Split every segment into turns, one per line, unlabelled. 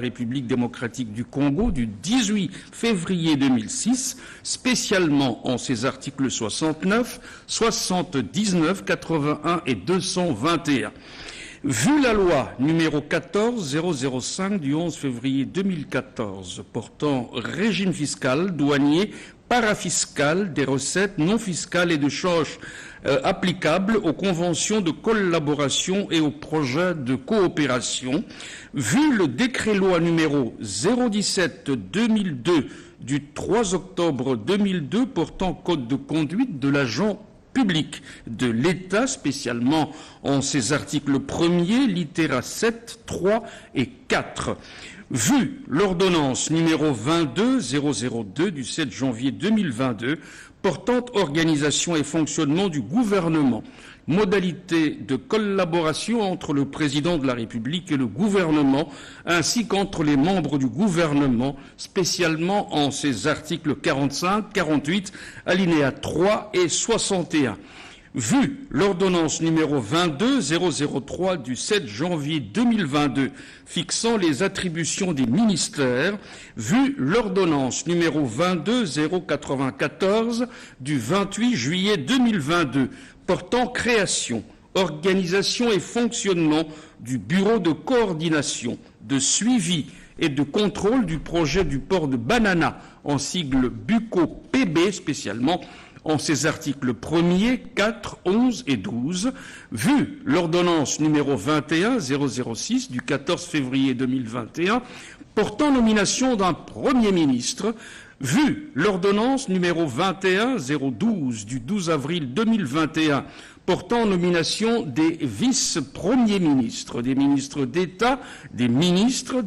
République démocratique du Congo du 18 février 2006, spécialement en ses articles 69, 79, 81 et 221. Vu la loi numéro 14-005 du 11 février 2014 portant régime fiscal, douanier, parafiscal, des recettes non fiscales et de change applicables aux conventions de collaboration et aux projets de coopération, vu le décret-loi numéro 017-2002 du 3 octobre 2002 portant code de conduite de l'agent public de l'État, spécialement en ses articles 1er, littéra 7, 3 et 4. Vu l'ordonnance numéro 22-002 du 7 janvier 2022 portant organisation et fonctionnement du gouvernement, modalités de collaboration entre le président de la République et le gouvernement, ainsi qu'entre les membres du gouvernement, spécialement en ses articles 45, 48, alinéas 3 et 61. Vu l'ordonnance numéro 22-003 du 7 janvier 2022 fixant les attributions des ministères, vu l'ordonnance numéro 22-094 du 28 juillet 2022 portant création, organisation et fonctionnement du Bureau de coordination, de suivi et de contrôle du projet du port de Banana, en sigle BUCO-PB spécialement, en ses articles 1er, 4, 11 et 12, vu l'ordonnance numéro 21-006 du 14 février 2021 portant nomination d'un Premier ministre, vu l'ordonnance numéro 21-012 du 12 avril 2021 portant nomination des vice-premiers ministres, des ministres d'État, des ministres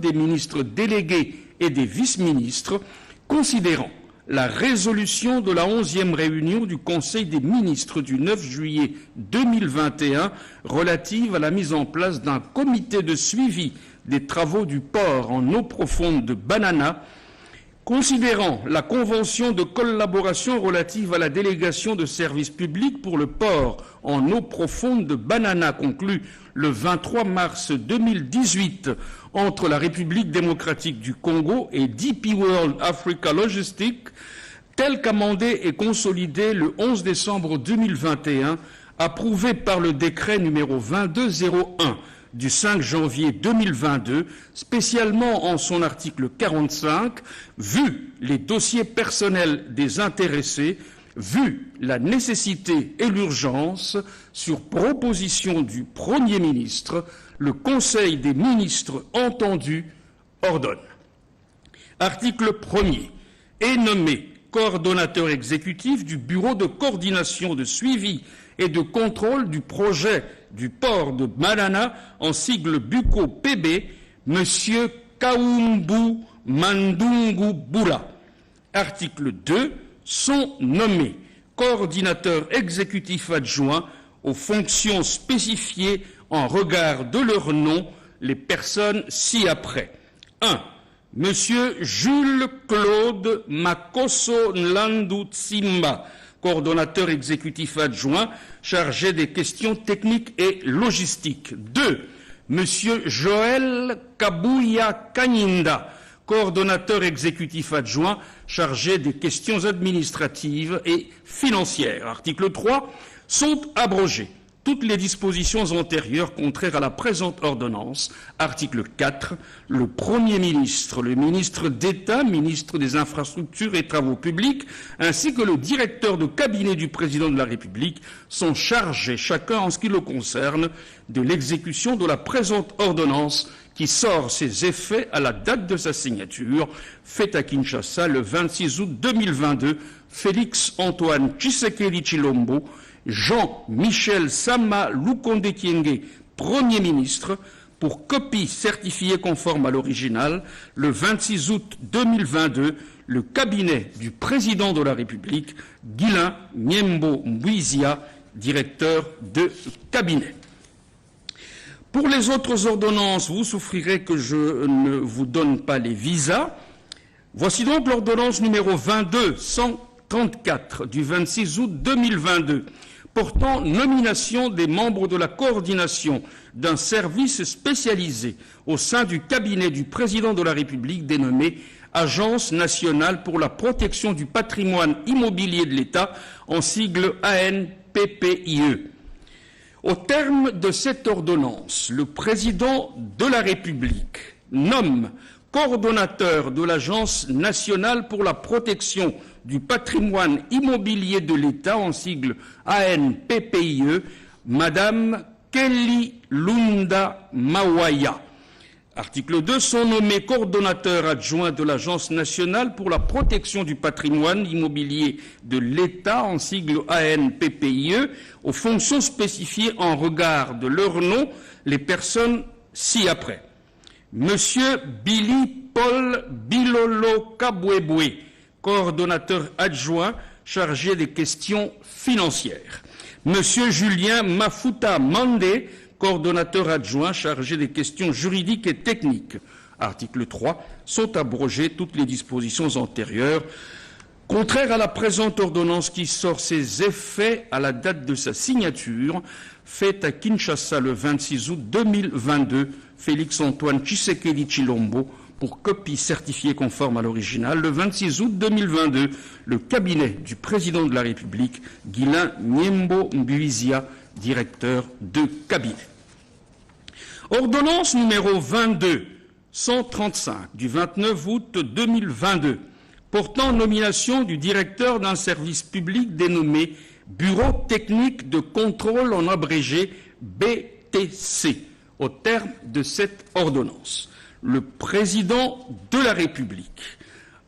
délégués et des vice-ministres, considérant la résolution de la 11e réunion du Conseil des ministres du 9 juillet 2021 relative à la mise en place d'un comité de suivi des travaux du port en eau profonde de Banana, considérant la convention de collaboration relative à la délégation de services publics pour le port en eau profonde de Banana conclue le 23 mars 2018 entre la République démocratique du Congo et DP World Africa Logistics, tel qu'amendé et consolidé le 11 décembre 2021, approuvé par le décret numéro 2201 du 5 janvier 2022, spécialement en son article 45, vu les dossiers personnels des intéressés, vu la nécessité et l'urgence, sur proposition du Premier ministre, le Conseil des ministres entendu ordonne. Article 1er. Est nommé coordonnateur exécutif du Bureau de coordination de suivi et de contrôle du projet du port de Banana, en sigle BUCO-PB, M. Kaumbu Mandungu Bula. Article 2. Sont nommés coordinateurs exécutifs adjoints aux fonctions spécifiées en regard de leur nom les personnes ci-après. 1. Monsieur Jules-Claude Makoso Nlandu Tsimba, coordonnateur exécutif adjoint chargé des questions techniques et logistiques. 2. Monsieur Joël Kabuya Kanyinda, coordonnateur exécutif adjoint chargé des questions administratives et financières. Article 3. Sont abrogées toutes les dispositions antérieures contraires à la présente ordonnance. Article 4. Le Premier ministre, le ministre d'État, ministre des Infrastructures et Travaux publics, ainsi que le directeur de cabinet du président de la République sont chargés, chacun en ce qui le concerne, de l'exécution de la présente ordonnance qui sort ses effets à la date de sa signature, faite à Kinshasa le 26 août 2022, Félix Antoine Tshisekedi Tshilombo, Jean-Michel Sama Lukonde Kyenge, Premier ministre, pour copie certifiée conforme à l'original, le 26 août 2022, le cabinet du président de la République, Guilain Nyembo Mbouizia, directeur de cabinet. Pour les autres ordonnances, vous souffrirez que je ne vous donne pas les visas. Voici donc l'ordonnance numéro 22-134 du 26 août 2022 portant nomination des membres de la coordination d'un service spécialisé au sein du cabinet du président de la République dénommé Agence nationale pour la protection du patrimoine immobilier de l'État, en sigle ANPPIE. Au terme de cette ordonnance, le président de la République nomme coordonnateur de l'Agence nationale pour la protection du patrimoine immobilier de l'État, en sigle ANPPIE, Madame Kelly Lunda Mawaya. Article 2, sont nommés coordonnateurs adjoints de l'Agence nationale pour la protection du patrimoine immobilier de l'État, en sigle ANPPIE, aux fonctions spécifiées en regard de leur nom, les personnes ci-après. Monsieur Billy Paul Bilolo Kabwebwe, coordonnateur adjoint chargé des questions financières. Monsieur Julien Mafuta Mandé, coordonnateur adjoint chargé des questions juridiques et techniques. Article 3, sont abrogées toutes les dispositions antérieures contraires à la présente ordonnance qui sort ses effets à la date de sa signature, faite à Kinshasa le 26 août 2022, Félix-Antoine Tshisekedi Tshilombo, pour copie certifiée conforme à l'original, le 26 août 2022, le cabinet du président de la République, Guilain Nyembo Mbuizia, directeur de cabinet. Ordonnance numéro 22-135 du 29 août 2022, portant nomination du directeur d'un service public dénommé Bureau technique de contrôle en abrégé BTC. Au terme de cette ordonnance, le président de la République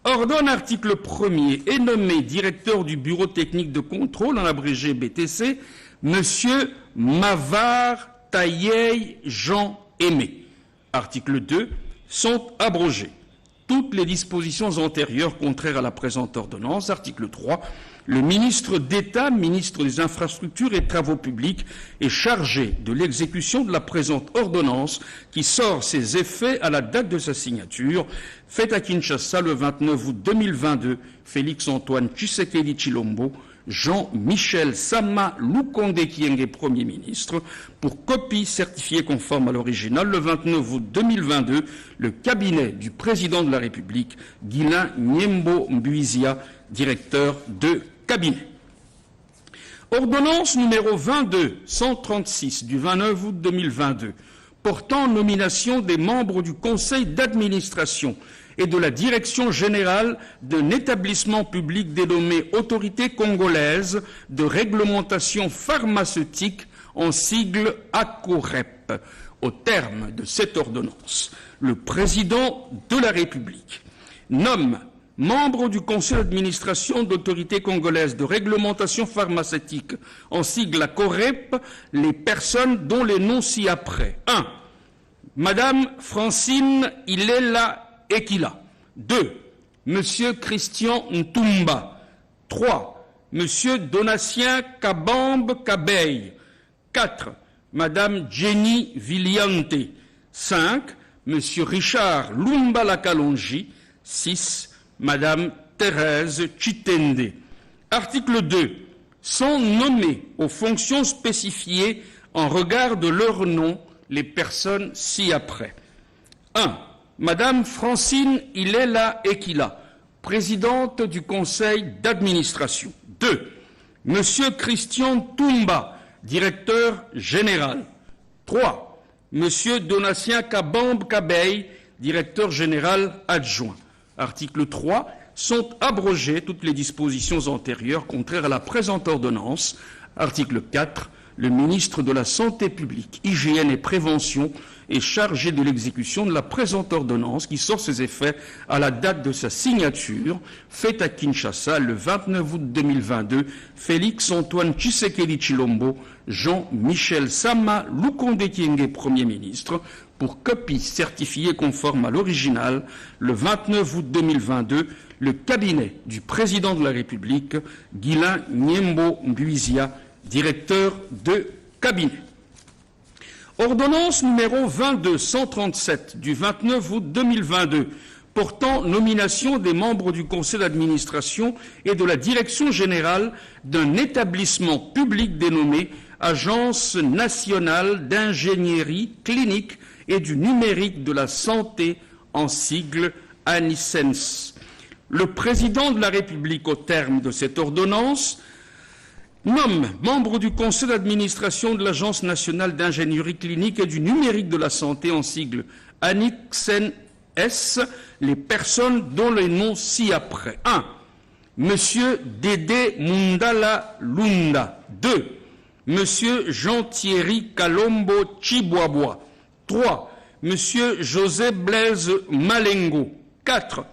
ordonne, article 1er, et nommé directeur du Bureau technique de contrôle en abrégé BTC, Monsieur Mavar Taïei Jean-Aimé. Article 2, sont abrogées toutes les dispositions antérieures contraires à la présente ordonnance. Article 3, le ministre d'État, ministre des Infrastructures et Travaux publics, est chargé de l'exécution de la présente ordonnance qui sort ses effets à la date de sa signature, faite à Kinshasa le 29 août 2022, Félix-Antoine Tshisekedi Tshilombo, Jean-Michel Sama Lukonde Kyenge, Premier ministre, pour copie certifiée conforme à l'original, le 29 août 2022, le cabinet du président de la République, Guilain Nyembo Mbuizia, directeur de cabinet. Ordonnance numéro 22-136 du 29 août 2022, portant nomination des membres du conseil d'administration et de la direction générale d'un établissement public dénommé Autorité congolaise de réglementation pharmaceutique, en sigle ACOREP. Au terme de cette ordonnance, le président de la République nomme membres du conseil d'administration d'Autorité congolaise de réglementation pharmaceutique, en sigle ACOREP, les personnes dont les noms ci-après. 1. Madame Francine Ilela Ekila. 2. Monsieur Christian Ntumba. 3. Monsieur Donatien Kabambe Kabeille. 4. Madame Jenny Viliante. 5. Monsieur Richard Lumbala Kalonji. 6. Madame Thérèse Chitende. Article 2. Sont nommées aux fonctions spécifiées en regard de leur nom les personnes ci-après. 1. Madame Francine Ilela Ekila, présidente du conseil d'administration. 2. Monsieur Christian Toumba, directeur général. 3. Monsieur Donatien Kabambe Kabeille, directeur général adjoint. Article 3. Sont abrogées toutes les dispositions antérieures contraires à la présente ordonnance. Article 4. Le ministre de la Santé publique, Hygiène et Prévention est chargé de l'exécution de la présente ordonnance qui sort ses effets à la date de sa signature, faite à Kinshasa le 29 août 2022, Félix-Antoine Tshisekedi Tshilombo, Jean-Michel Sama Lukonde Kyenge, Premier ministre, pour copie certifiée conforme à l'original, le 29 août 2022, le cabinet du président de la République, Guilain Nyembo Mbuizia, directeur de cabinet. Ordonnance numéro 22-137 du 29 août 2022 portant nomination des membres du conseil d'administration et de la direction générale d'un établissement public dénommé Agence nationale d'ingénierie clinique et du numérique de la santé, en sigle ANISENS. Le président de la République, au terme de cette ordonnance, nomme membres du conseil d'administration de l'Agence nationale d'ingénierie clinique et du numérique de la santé, en sigle ANISENS, les personnes dont les noms ci-après. 1. Monsieur Dédé Mundala Lunda. 2. Monsieur Jean-Thierry Kalombo Chiboaboa. 3. Monsieur José Blaise Malengo. 4.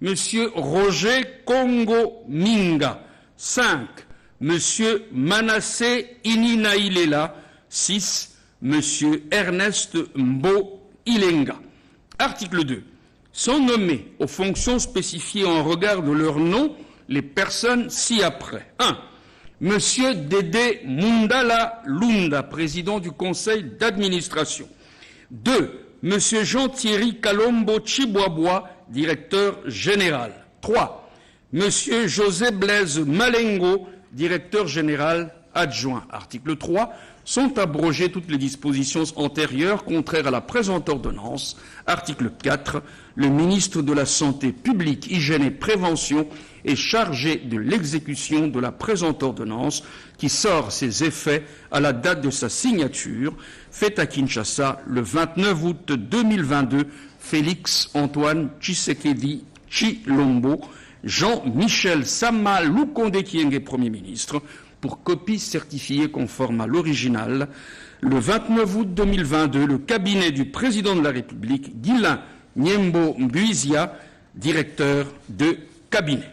Monsieur Roger Congo Minga. 5. Monsieur Manassé Ininailela. 6. Monsieur Ernest Mbo Ilenga. Article 2. Sont nommés aux fonctions spécifiées en regard de leur nom les personnes ci-après. 1. Monsieur Dédé Mundala Lunda, président du conseil d'administration. 2. Monsieur Jean-Thierry Kalombo Chiboaboa, directeur général. 3. Monsieur José Blaise Malengo, directeur général adjoint. Article 3. Sont abrogées toutes les dispositions antérieures contraires à la présente ordonnance. Article 4. Le ministre de la Santé publique, Hygiène et Prévention est chargé de l'exécution de la présente ordonnance qui sort ses effets à la date de sa signature, faite à Kinshasa le 29 août 2022, Félix Antoine Tshisekedi Tshilombo, Jean-Michel Sama Lukonde Kyenge, Premier ministre, pour copie certifiée conforme à l'original, le 29 août 2022, le cabinet du président de la République, Guilain Nyembo Mbuizia, directeur de cabinet.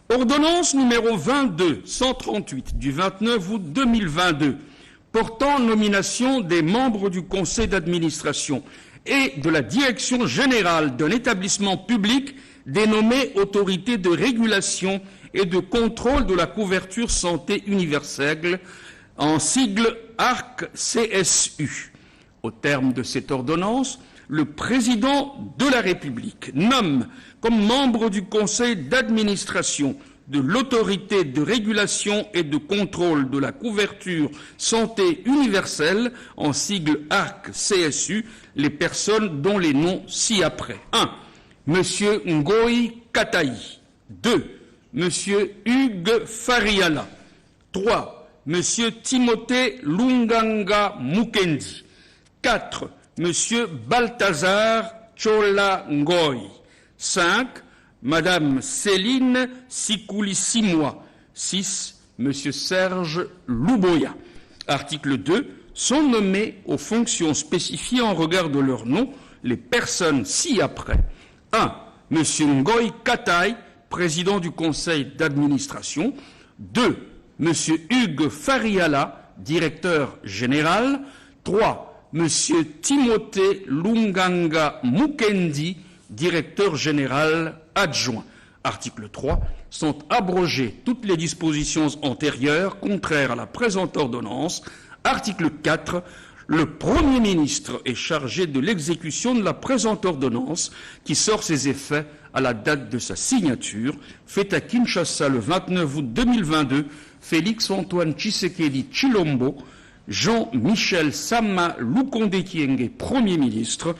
Ordonnance numéro 22-138 du 29 août 2022 portant nomination des membres du conseil d'administration et de la direction générale d'un établissement public dénommé Autorité de régulation et de contrôle de la couverture santé universelle, en sigle ARC-CSU. Au terme de cette ordonnance, le président de la République nomme comme membre du conseil d'administration de l'autorité de régulation et de contrôle de la couverture santé universelle, en sigle ARC-CSU, les personnes dont les noms ci-après. 1. Monsieur Ngoï Kataï. 2. Monsieur Hugues Fariala. 3. Monsieur Timothée Lunganga Mukendi. 4. Monsieur Balthazar Chola Ngoy. 5. Madame Céline Sikoulissimwa. 6. Monsieur Serge Louboya. Article 2. Sont nommés aux fonctions spécifiées en regard de leur nom les personnes ci-après. 1. Monsieur Ngoï Kataï, président du conseil d'administration. 2. Monsieur Hugues Fariala, directeur général. 3. Monsieur Timothée Lunganga Mukendi, directeur général adjoint. Article 3. Sont abrogées toutes les dispositions antérieures contraires à la présente ordonnance. Article 4. Le Premier ministre est chargé de l'exécution de la présente ordonnance qui sort ses effets à la date de sa signature, faite à Kinshasa le 29 août 2022, Félix Antoine Tshisekedi Tshilombo, Jean-Michel Sama Lukonde Kyenge, Premier ministre,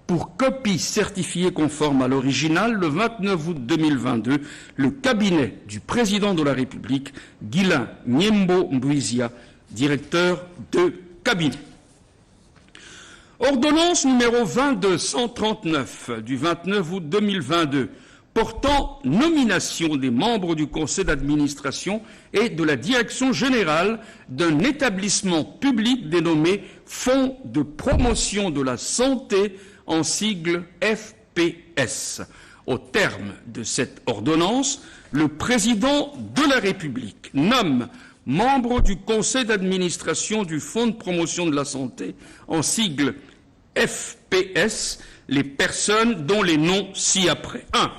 pour copie certifiée conforme à l'original le 29 août 2022, le cabinet du président de la République, Guilain Nyembo Mbuizia, directeur de cabinet. Ordonnance numéro 22-139 du 29 août 2022 portant nomination des membres du conseil d'administration et de la direction générale d'un établissement public dénommé Fonds de promotion de la santé, en sigle FPS. Au terme de cette ordonnance, le président de la République nomme membres du conseil d'administration du Fonds de promotion de la santé, en sigle FPS, les personnes dont les noms ci-après. 1.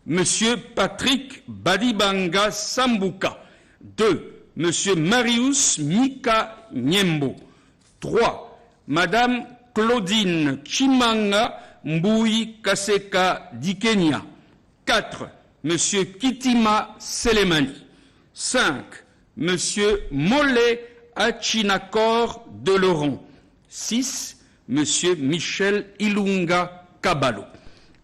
Monsieur Patrick Badibanga Sambuka. 2. Monsieur Marius Mika Nyembo. 3. Madame Claudine Chimanga Mbui Kaseka Dikenya. 4. M. Kitima Selemani. 5. M. Mole Achinakor de Laurent. 6. M. Michel Ilunga Kabalo.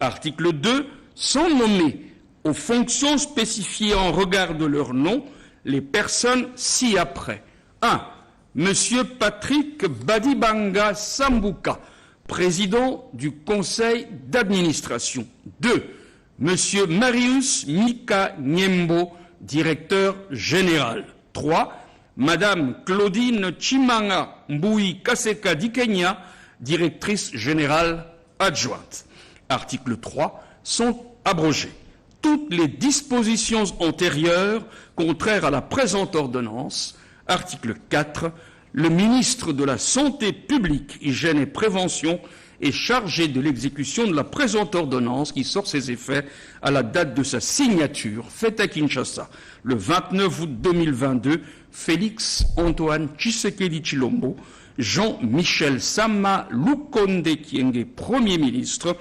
Article 2. Sont nommés aux fonctions spécifiées en regard de leur nom les personnes ci-après. 1. M. Patrick Badibanga Sambuka, président du conseil d'administration. 2. M. Marius Mika Nyembo, directeur général. 3. Madame Claudine Chimanga Mbui Kaseka Dikenya, directrice générale adjointe. Article 3. Sont abrogées toutes les dispositions antérieures contraires à la présente ordonnance. Article 4. Le ministre de la Santé publique, Hygiène et Prévention est chargé de l'exécution de la présente ordonnance qui sort ses effets à la date de sa signature, faite à Kinshasa, le 29 août 2022, Félix Antoine Tshisekedi Tshilombo, Jean-Michel Sama Lukonde Kyenge, Premier ministre,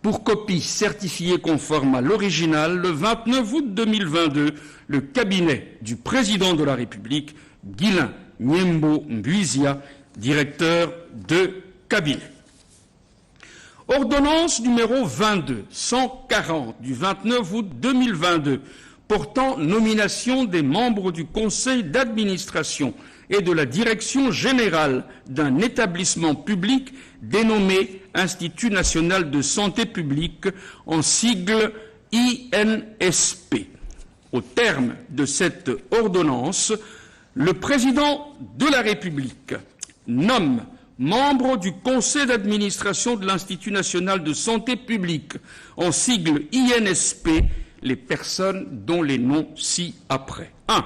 pour copie certifiée conforme à l'original, le 29 août 2022, le cabinet du président de la République, Guilain Nyembo Mbuizia, directeur de cabinet. Ordonnance numéro 22-140 du 29 août 2022 portant nomination des membres du conseil d'administration et de la direction générale d'un établissement public dénommé Institut national de santé publique, en sigle INSP. Au terme de cette ordonnance, le président de la République nomme membres du conseil d'administration de l'Institut national de santé publique, en sigle INSP, les personnes dont les noms ci-après. 1.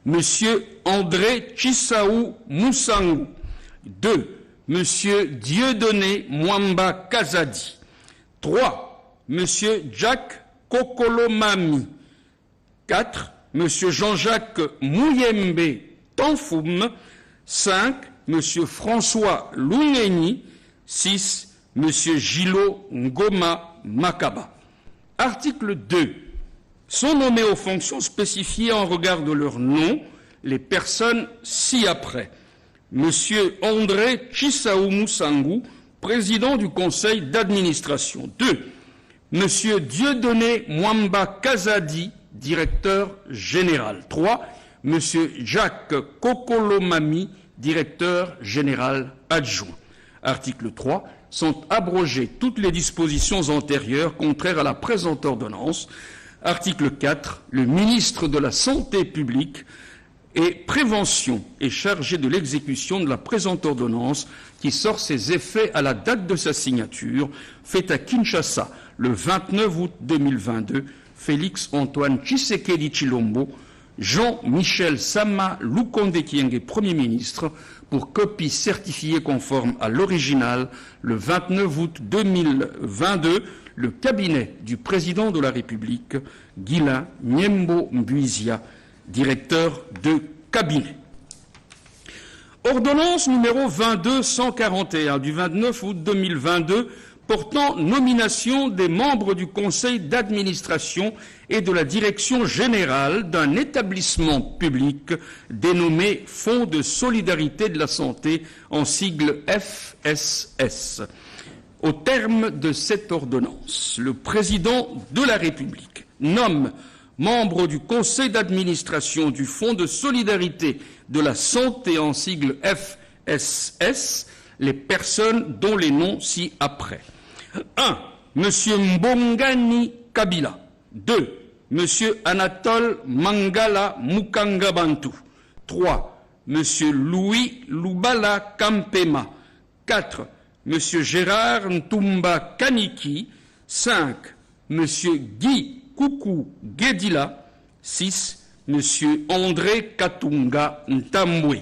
Monsieur André Chisaou Moussangu. 2. Monsieur Dieudonné Mwamba Kazadi. 3. Monsieur Jack Kokolomami. 4. Monsieur Jean-Jacques Mouyembe Tanfoum. 5. Monsieur François Loungeni. 6. Monsieur Gilo Ngoma Makaba. Article 2. Sont nommés aux fonctions spécifiées en regard de leur nom les personnes ci-après. Monsieur André Chisaou Moussangu, président du conseil d'administration. 2. Monsieur Dieudonné Mwamba Kazadi, directeur général. 3. Monsieur Jacques Kokolomami, directeur général adjoint. Article 3. Sont abrogées toutes les dispositions antérieures contraires à la présente ordonnance. Article 4. Le ministre de la Santé publique et Prévention est chargé de l'exécution de la présente ordonnance qui sort ses effets à la date de sa signature, faite à Kinshasa le 29 août 2022, Félix Antoine Tshisekedi Tshilombo, Jean-Michel Sama Lukonde Kyenge, Premier ministre, pour copie certifiée conforme à l'original le 29 août 2022, le cabinet du président de la République, Guilain Nyembo Mbuizia, directeur de cabinet. Ordonnance numéro 22-141 du 29 août 2022 portant nomination des membres du conseil d'administration et de la direction générale d'un établissement public dénommé Fonds de solidarité de la santé, en sigle FSS. Au terme de cette ordonnance, le président de la République nomme membres du conseil d'administration du Fonds de solidarité de la santé, en sigle FSS, les personnes dont les noms ci-après. 1. Monsieur Mbongani Kabila. 2. Monsieur Anatole Mangala Mukangabantu. 3. Monsieur Louis Lubala Kampema. 4. Monsieur Gérard Ntumba Kaniki. 5. Monsieur Guy Koukou Guedila. 6. Monsieur André Katunga Ntambwe.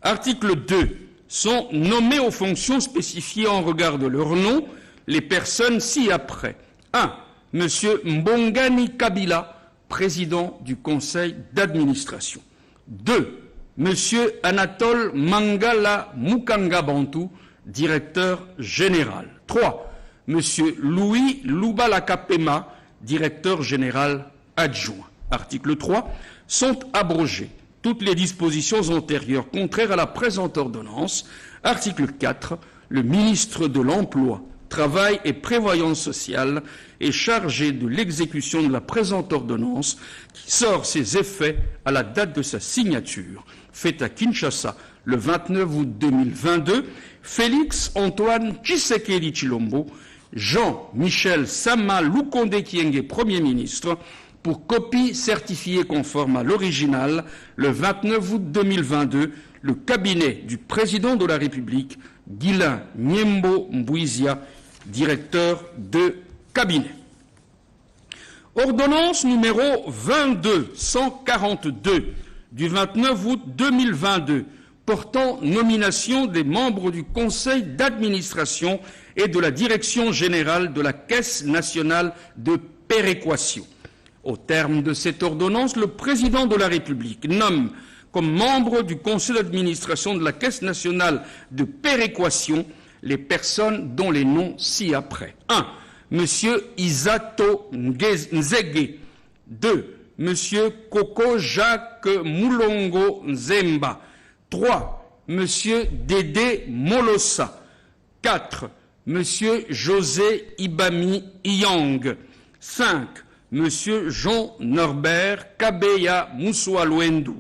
Article 2. Sont nommés aux fonctions spécifiées en regard de leur nom les personnes ci-après. 1. Monsieur Mbongani Kabila, président du conseil d'administration. 2. Monsieur Anatole Mangala Mukangabantu, directeur général. 3. M. Louis Loubalakapema, directeur général adjoint. Article 3. Sont abrogées toutes les dispositions antérieures contraires à la présente ordonnance. Article 4. Le ministre de l'Emploi, Travail et Prévoyance sociale est chargé de l'exécution de la présente ordonnance qui sort ses effets à la date de sa signature. Faite à Kinshasa le 29 août 2022, Félix Antoine Tshisekedi Tshilombo, Jean-Michel Sama Lukonde Kyenge, Premier ministre, pour copie certifiée conforme à l'original, le 29 août 2022, le cabinet du président de la République, Guilain Nyembo Mbouizia, directeur de cabinet. Ordonnance numéro 22-142 du 29 août 2022 portant nomination des membres du conseil d'administration et de la direction générale de la Caisse nationale de péréquation. Au terme de cette ordonnance, le président de la République nomme comme membre du conseil d'administration de la Caisse nationale de péréquation les personnes dont les noms ci-après. 1. Monsieur Isato Nzege. 2. Monsieur Koko Jacques Moulongo Nzemba. 3. Monsieur Dédé Molossa. 4. Monsieur José Ibami Iyang. 5. Monsieur Jean Norbert Kabeya Moussoalouendou.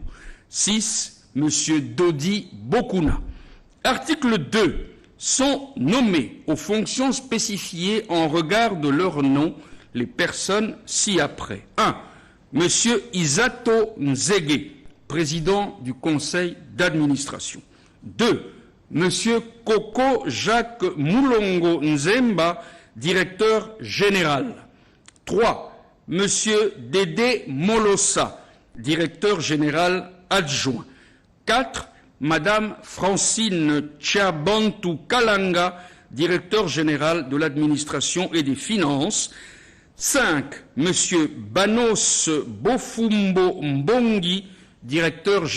6. Monsieur Dodi Bokuna. Article 2. Sont nommés aux fonctions spécifiées en regard de leur nom les personnes ci-après. 1. Monsieur Isato Nzege, président du conseil d'administration. 2. Monsieur Koko Jacques Moulongo Nzemba, directeur général. 3. Monsieur Dédé Molossa, directeur général adjoint. 4. Madame Francine Tchabantou Kalanga, directeur général de l'administration et des finances. 5. Monsieur Banos Bofumbo Mbongi, directeur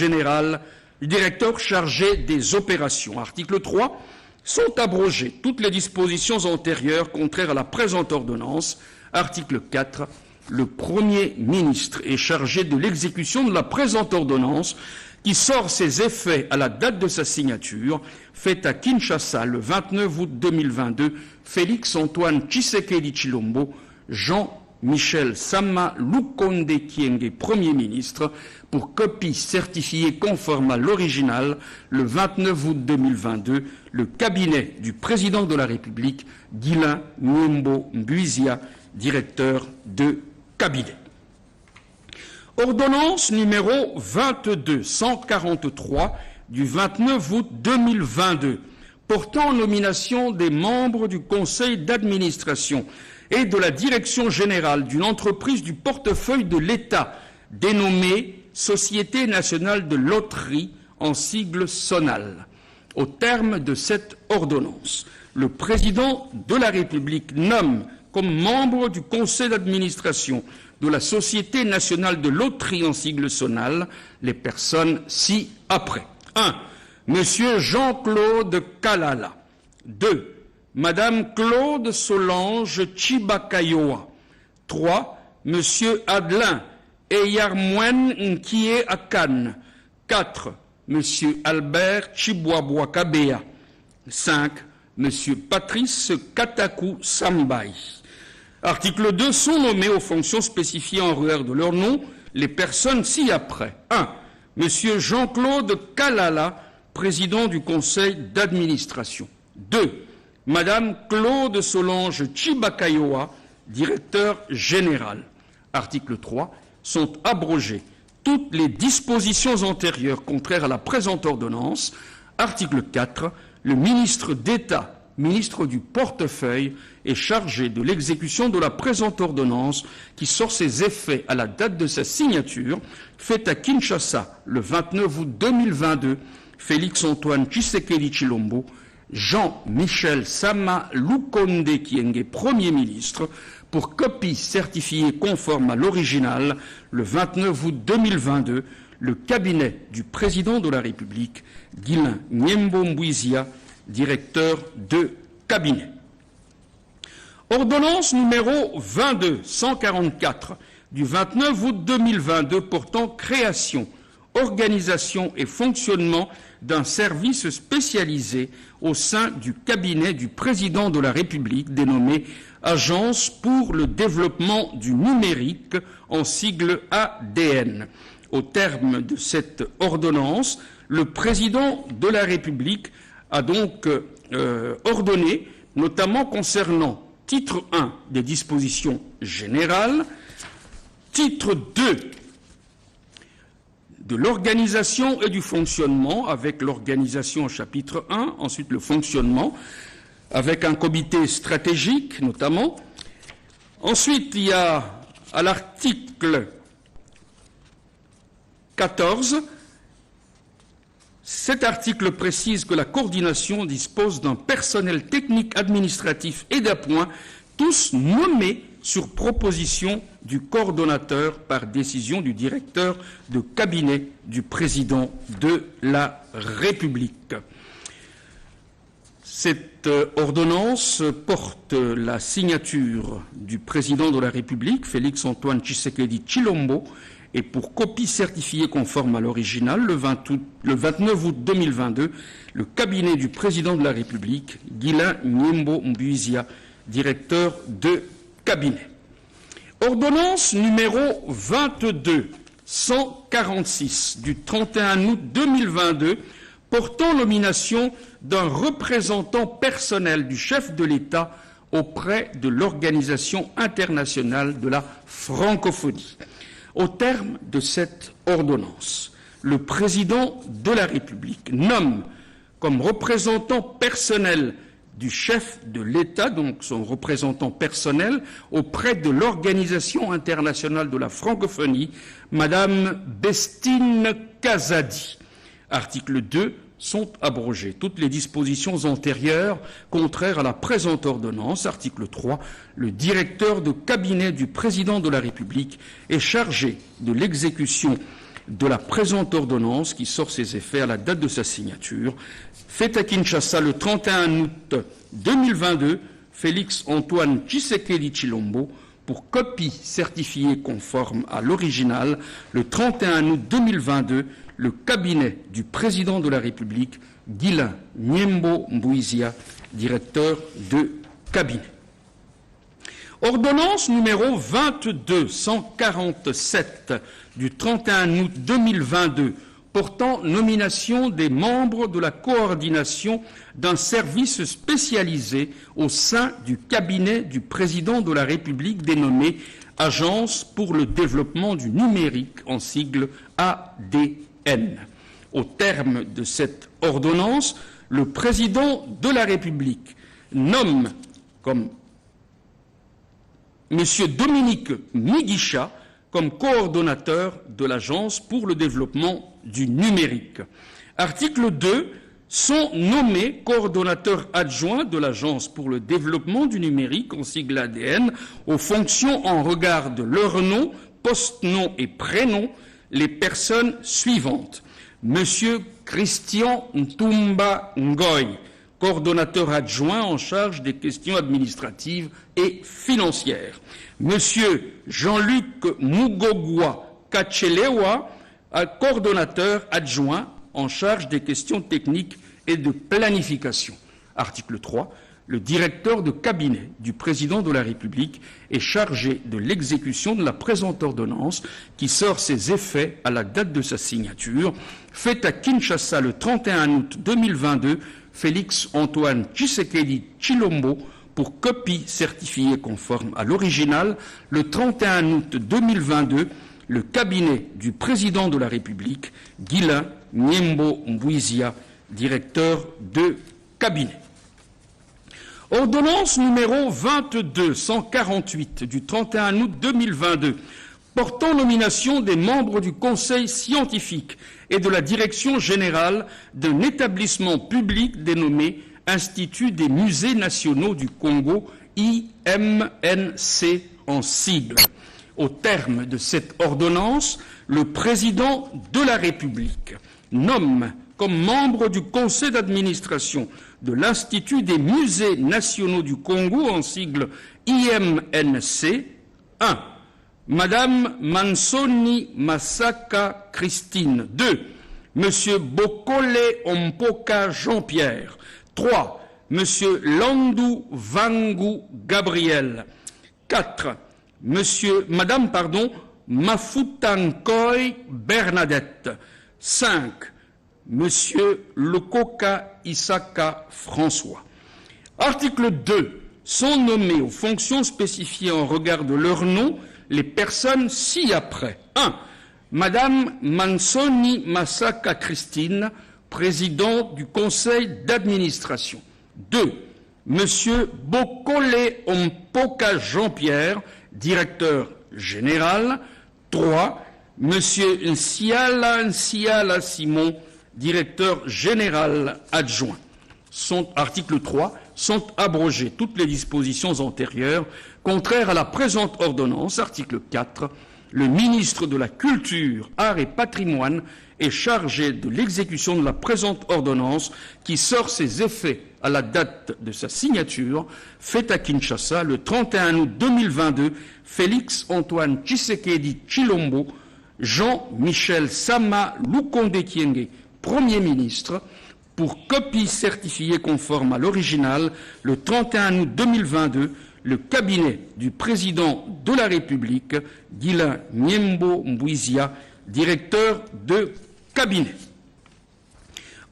chargé des opérations. Article 3. Sont abrogées toutes les dispositions antérieures contraires à la présente ordonnance. Article 4. Le Premier ministre est chargé de l'exécution de la présente ordonnance qui sort ses effets à la date de sa signature, faite à Kinshasa le 29 août 2022, Félix Antoine Tshisekedi Tshilombo, Jean-Michel Sama Lukonde Kyenge, Premier ministre, pour copie certifiée conforme à l'original, le 29 août 2022, le cabinet du président de la République, Guilain Nyembo Mbouizia, directeur de cabinet. Ordonnance numéro 22-143 du 29 août 2022 portant nomination des membres du conseil d'administration et de la direction générale d'une entreprise du portefeuille de l'État dénommée Société nationale de loterie en sigle SONAL. Au terme de cette ordonnance, le président de la République nomme comme membre du conseil d'administration de la Société nationale de loterie en sigle SONAL les personnes ci-après. 1. Monsieur Jean-Claude Kalala. 2. Madame Claude Solange Chibakayoa. 3. Monsieur Adelin Eyarmouen Nkie Akan. 4. Monsieur Albert Chibouaboua Kabea. 5. Monsieur Patrice Katakou Sambaï. Article 2. Sont nommés aux fonctions spécifiées en regard de leur nom les personnes ci-après. 1. Monsieur Jean-Claude Kalala, président du conseil d'administration. 2. Madame Claude Solange Chibakayoa, directeur général. Article 3. Sont abrogées toutes les dispositions antérieures contraires à la présente ordonnance. Article 4. Le ministre d'État, ministre du portefeuille, est chargé de l'exécution de la présente ordonnance qui sort ses effets à la date de sa signature, faite à Kinshasa le 29 août 2022, Félix Antoine Tshisekedi Tshilombo, Jean-Michel Sama Lukonde Kyenge, Premier ministre, pour copie certifiée conforme à l'original, le 29 août 2022, le cabinet du président de la République, Guilain Nyembo Mbouizia, directeur de cabinet. Ordonnance numéro 22-144 du 29 août 2022 portant création, organisation et fonctionnement d'un service spécialisé au sein du cabinet du président de la République dénommé Agence pour le développement du numérique, en sigle ADN. Au terme de cette ordonnance, le président de la République a donc ordonné, notamment concernant titre 1 des dispositions générales, titre 2 de l'organisation et du fonctionnement, avec l'organisation au chapitre 1, ensuite le fonctionnement, avec un comité stratégique notamment. Ensuite, il y a à l'article 14, cet article précise que la coordination dispose d'un personnel technique, administratif et d'appoint, tous nommés sur proposition du coordonnateur par décision du directeur de cabinet du président de la République. Cette ordonnance porte la signature du président de la République, Félix-Antoine Tshisekedi Tshilombo, et pour copie certifiée conforme à l'original, le 29 août 2022, le cabinet du président de la République, Guilain Nyembo Mbuizia, directeur de cabinet. Ordonnance numéro 22-146 du 31 août 2022 portant nomination d'un représentant personnel du chef de l'État auprès de l'Organisation internationale de la francophonie. Au terme de cette ordonnance, le président de la République nomme comme représentant personnel du chef de l'État, donc son représentant personnel, auprès de l'Organisation internationale de la francophonie, Madame Bestine Kazadi. Article 2 sont abrogées toutes les dispositions antérieures contraires à la présente ordonnance. Article 3, le directeur de cabinet du président de la République est chargé de l'exécution de la présente ordonnance qui sort ses effets à la date de sa signature. Fait à Kinshasa le 31 août 2022, Félix-Antoine Tshisekedi Tshilombo, pour copie certifiée conforme à l'original, le 31 août 2022, le cabinet du président de la République, Guilain Nyembo Mbuizia, directeur de cabinet. Ordonnance numéro 22-147 du 31 août 2022 portant nomination des membres de la coordination d'un service spécialisé au sein du cabinet du président de la République dénommé Agence pour le développement du numérique, en sigle ADN. Au terme de cette ordonnance, le président de la République nomme comme M. Dominique Miguicha comme coordonnateur de l'Agence pour le développement du numérique. Article 2. Sont nommés coordonnateurs adjoints de l'Agence pour le développement du numérique, en sigle ADN, aux fonctions en regard de leur nom, post-nom et prénom, les personnes suivantes. Monsieur Christian Ntumba Ngoy, coordonnateur adjoint en charge des questions administratives et financières. Monsieur Jean-Luc Mugogwa Kachelewa, coordonnateur adjoint en charge des questions techniques et de planification. Article 3. Le directeur de cabinet du président de la République est chargé de l'exécution de la présente ordonnance qui sort ses effets à la date de sa signature. Fait à Kinshasa le 31 août 2022, Félix-Antoine Tshisekedi Tshilombo, pour copie certifiée conforme à l'original, le 31 août 2022, le cabinet du président de la République, Guilain Nyembo Mbuizia, directeur de cabinet. Ordonnance numéro 22-148 du 31 août 2022 portant nomination des membres du Conseil scientifique et de la direction générale d'un établissement public dénommé Institut des musées nationaux du Congo, IMNC en sigle. Au terme de cette ordonnance, le président de la République nomme comme membre du conseil d'administration de l'Institut des musées nationaux du Congo, en sigle IMNC. 1. Madame Mansoni Masaka Christine. 2. Monsieur Bokole Ompoka Jean-Pierre. 3. Monsieur Landou Vangu Gabriel. 4. Madame Mafutankoy Bernadette. 5. Monsieur Lokoka Isaka François. Article 2. Sont nommés aux fonctions spécifiées en regard de leur nom les personnes ci-après. 1. Madame Mansoni Masaka Christine, président du conseil d'administration. 2. Monsieur Bokole Ompoka Jean-Pierre, directeur général. 3. Monsieur Nsiala Simon, directeur général adjoint. Article 3. Sont abrogées toutes les dispositions antérieures contraires à la présente ordonnance. Article 4. Le ministre de la Culture, Arts et Patrimoine est chargé de l'exécution de la présente ordonnance qui sort ses effets à la date de sa signature, faite à Kinshasa le 31 août 2022, Félix Antoine Tshisekedi Tshilombo, Jean-Michel Sama Lukonde Kyenge, Premier ministre, pour copie certifiée conforme à l'original, le 31 août 2022, le cabinet du président de la République, Guilain Nyembo Mbouizia, directeur de cabinet.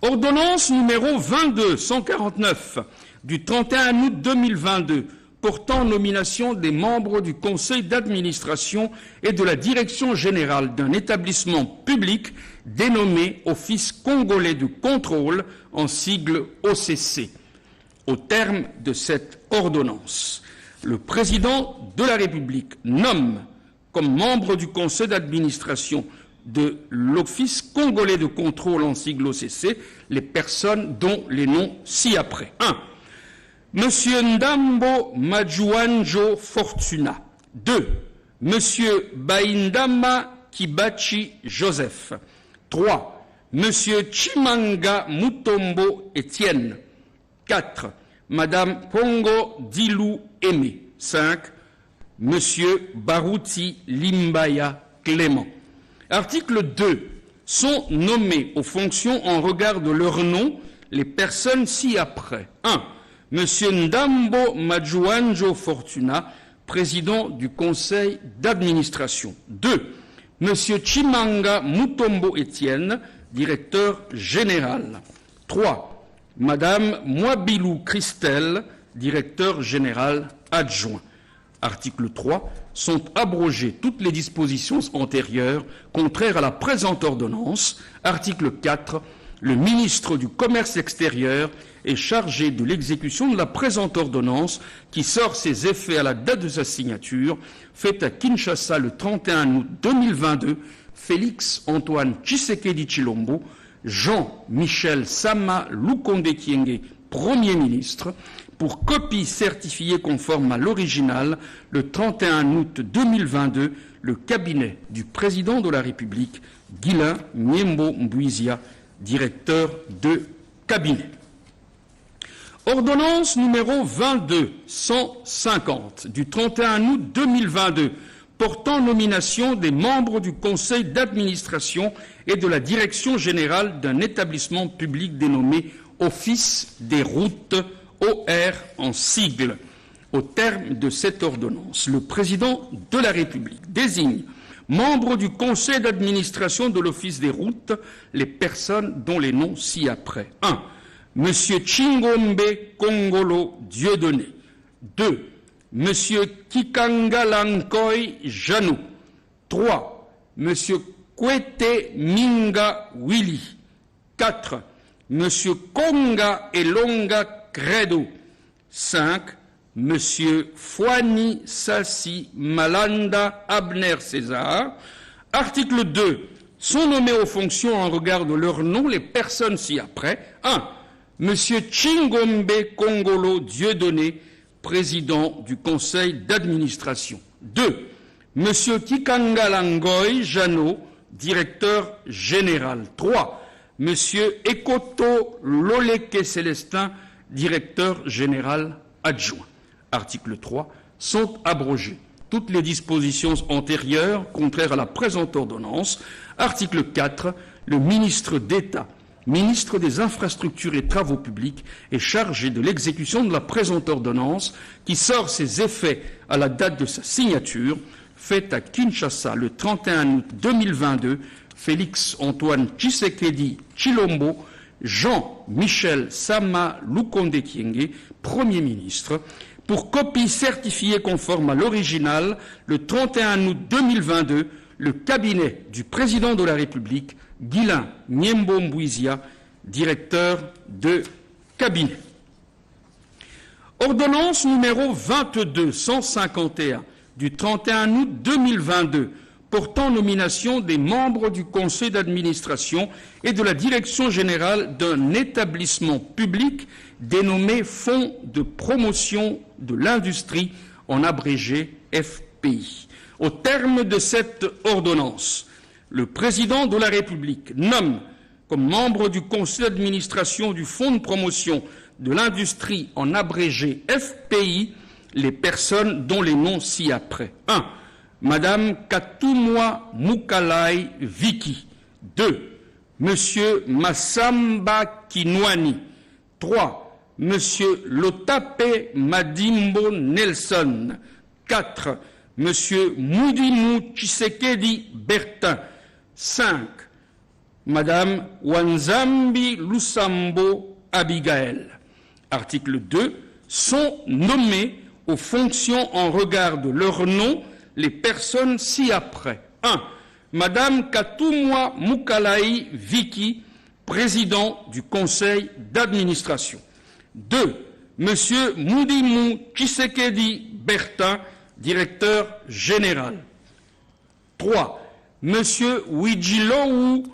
Ordonnance numéro 22-149 du 31 août 2022 portant nomination des membres du conseil d'administration et de la direction générale d'un établissement public dénommé Office congolais de contrôle, en sigle OCC. Au terme de cette ordonnance, le président de la République nomme comme membre du conseil d'administration de l'Office congolais de contrôle, en sigle OCC, les personnes dont les noms ci-après. 1. Monsieur Ndambo Majuanjo Fortuna. 2. Monsieur Baindama Kibachi Joseph. 3. Monsieur Chimanga Mutombo Étienne. 4. Madame Pongo Dilou Aimé. 5. Monsieur Barouti Limbaya Clément. Article 2. Sont nommés aux fonctions en regard de leur nom les personnes ci-après. 1. Monsieur Ndambo Majuanjo Fortuna, président du conseil d'administration. 2. Monsieur Chimanga Mutombo Étienne, directeur général. 3. Madame Mwabilou Christelle, directeur général adjoint. Article 3. Sont abrogées toutes les dispositions antérieures contraires à la présente ordonnance. Article 4. Le ministre du Commerce extérieur est chargé de l'exécution de la présente ordonnance qui sort ses effets à la date de sa signature, faite à Kinshasa le 31 août 2022, Félix Antoine Tshisekedi Tshilombo, Jean-Michel Sama Lukonde Kyenge, Premier ministre, pour copie certifiée conforme à l'original, le 31 août 2022, le cabinet du président de la République, Guilain Nyembo Mbouizia, directeur de cabinet. Ordonnance numéro 22-150 du 31 août 2022 portant nomination des membres du conseil d'administration et de la direction générale d'un établissement public dénommé Office des routes, OR en sigle. Au terme de cette ordonnance, le président de la République désigne membres du conseil d'administration de l'Office des routes les personnes dont les noms ci-après. 1. Monsieur Chingombe Kongolo Dieudonné. 2. Monsieur Kikanga Lankoy Janou. 3. Monsieur Kwete Minga Willy. 4. Monsieur Konga Elonga Credo. 5. Monsieur Fouani Sassi Malanda Abner César. Article 2. Sont nommés aux fonctions en regard de leur nom les personnes ci-après. 1. Monsieur Chingombe Kongolo Dieudonné, président du conseil d'administration. 2. Monsieur Kikanga Langoy Jano, directeur général. 3. Monsieur Ekoto Loleke Célestin, directeur général adjoint. Article 3. Sont abrogées toutes les dispositions antérieures contraires à la présente ordonnance. Article 4. Le ministre d'État, ministre des Infrastructures et Travaux publics, est chargé de l'exécution de la présente ordonnance qui sort ses effets à la date de sa signature, faite à Kinshasa le 31 août 2022, Félix Antoine Tshisekedi Tshilombo, Jean-Michel Sama Lukonde Kyenge, Premier ministre, pour copie certifiée conforme à l'original, le 31 août 2022, le cabinet du président de la République, Guilain Nyembo Mbouizia, directeur de cabinet. Ordonnance numéro 22-151 du 31 août 2022 portant nomination des membres du conseil d'administration et de la direction générale d'un établissement public dénommé Fonds de promotion de l'industrie, en abrégé FPI. Au terme de cette ordonnance, le président de la République nomme comme membre du conseil d'administration du Fonds de promotion de l'industrie, en abrégé FPI, les personnes dont les noms ci-après. 1. Madame Katumwa Mukalai Viki. 2. Monsieur Massamba Kinwani. 3. Monsieur Lotape Madimbo Nelson. 4. Monsieur Mudimu Tshisekedi Bertin. 5. Madame Wanzambi Lusambo Abigail. Article 2. Sont nommés aux fonctions en regard de leur nom les personnes ci-après. 1. Madame Katumwa Mukalai Viki, président du conseil d'administration. 2. Monsieur Mudimu Tshisekedi Bertin, directeur général. 3. Monsieur Wijilou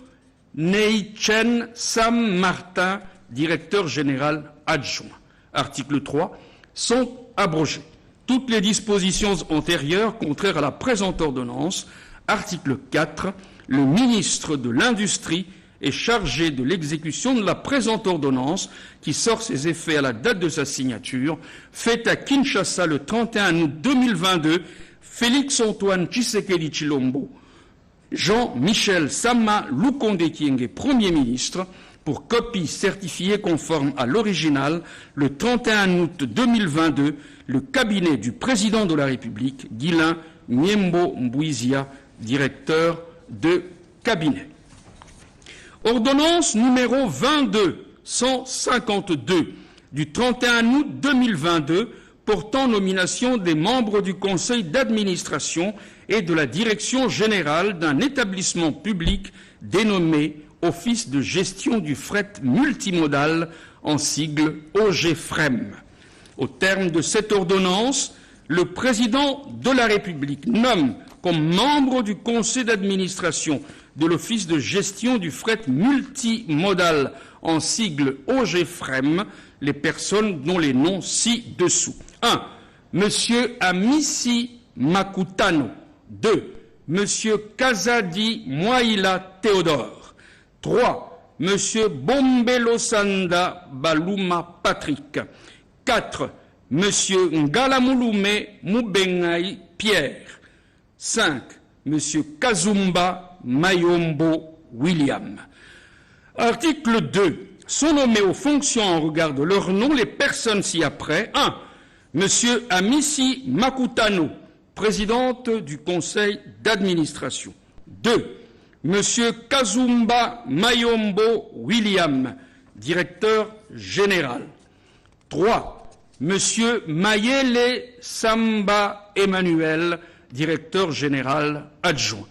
Neichen Sam Martin, directeur général adjoint. Article 3. Sont abrogées toutes les dispositions antérieures contraires à la présente ordonnance. Article 4. Le ministre de l'Industrie est chargé de l'exécution de la présente ordonnance qui sort ses effets à la date de sa signature, faite à Kinshasa le 31 août 2022, Félix Antoine Tshisekedi Tshilombo, Jean-Michel Sama Lukonde Kyenge, Premier ministre, pour copie certifiée conforme à l'original, le 31 août 2022, le cabinet du président de la République, Guilain Nyembo Mbouizia, directeur de cabinet. Ordonnance numéro 22-152 du 31 août 2022 portant nomination des membres du conseil d'administration et de la direction générale d'un établissement public dénommé Office de gestion du fret multimodal, en sigle OGFREM. Au terme de cette ordonnance, le président de la République nomme comme membre du conseil d'administration de l'Office de gestion du fret multimodal, en sigle OGFREM, les personnes dont les noms ci-dessous. 1. Monsieur Amissi Makutano. 2. Monsieur Kazadi Mwaila Théodore. 3. Monsieur Bombelo Sanda Baluma Patrick. 4. Monsieur Ngalamulume Mubengai Pierre. 5. Monsieur Kazumba Mayombo William. Article 2. Sont nommés aux fonctions en regard de leur nom les personnes ci-après. 1. Monsieur Amissi Makutano, présidente du conseil d'administration. 2. Monsieur Kazumba Mayombo William, directeur général. 3. Monsieur Mayele Samba Emmanuel, directeur général adjoint.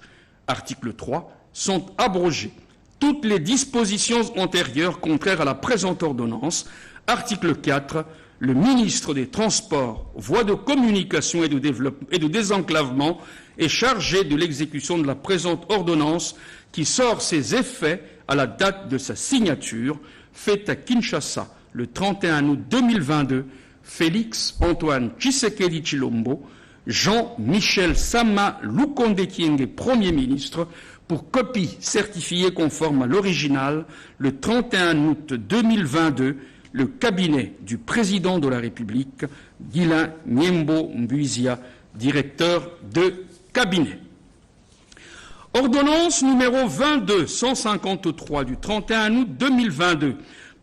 Article 3. Sont abrogées toutes les dispositions antérieures contraires à la présente ordonnance. Article 4. Le ministre des Transports, Voies de communication et de désenclavement est chargé de l'exécution de la présente ordonnance qui sort ses effets à la date de sa signature, faite à Kinshasa le 31 août 2022, Félix Antoine Tshisekedi Tshilombo, Jean-Michel Sama Lukonde Kyenge, Premier ministre, pour copie certifiée conforme à l'original, le 31 août 2022, le cabinet du président de la République, Guilain Niembo Mbuizia, directeur de cabinet. Ordonnance numéro 22-153 du 31 août 2022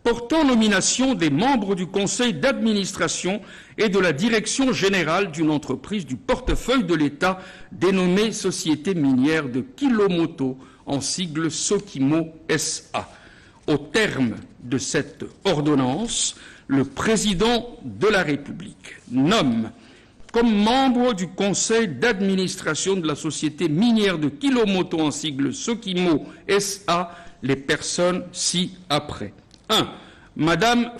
portant nomination des membres du conseil d'administration et de la direction générale d'une entreprise du portefeuille de l'État dénommée Société minière de Kilomoto, en sigle Sokimo SA. Au terme de cette ordonnance, le président de la République nomme comme membre du conseil d'administration de la société minière de Kilomoto, en sigle Sokimo SA, les personnes ci-après. 1. Madame